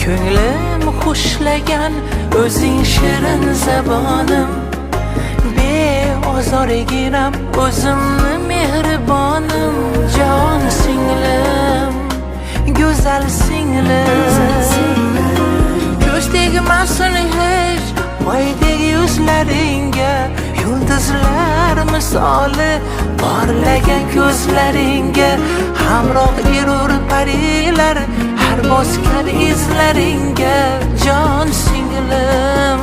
Ko'nglim xushlagan o'zing shirin zabonim, beozorginam o'zimni mehribonim. Jon singlim, go'zal singlim, ko'z tegmasin hech oydek yuzlaringga, yulduzlar misoli porlagan ko'zlaringga. Hamroh erur parilar har bosgan izlaringga. Jon singlim,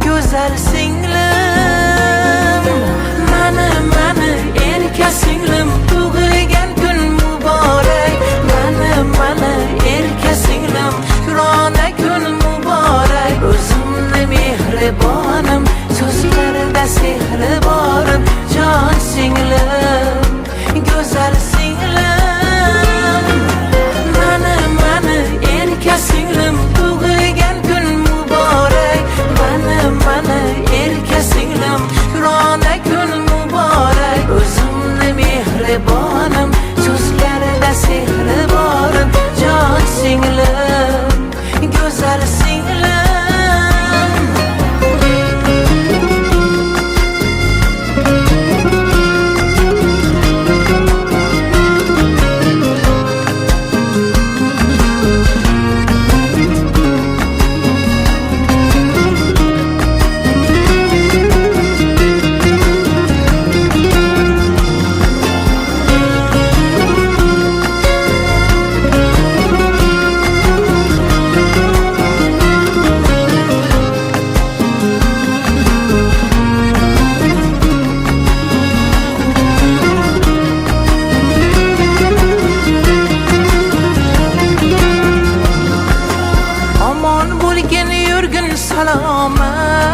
go'zal singlim, mani erka singlim, tug'ilgan kun muborak. Mani erka singlim, shukrona kun muborak. O'zimni mehribonim, so'zlarida sehri borim. Jon singlim, go'zal singlim, mani erka singlim, tug'ilgan kun muborak. Mani erka singlim, shukrona kun muborak. O'zimni mehribonim, so'zlarida sehri borim. Jon singlim, go'zal singlim. Salomat,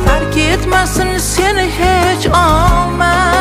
fark etmasin seni hech omad.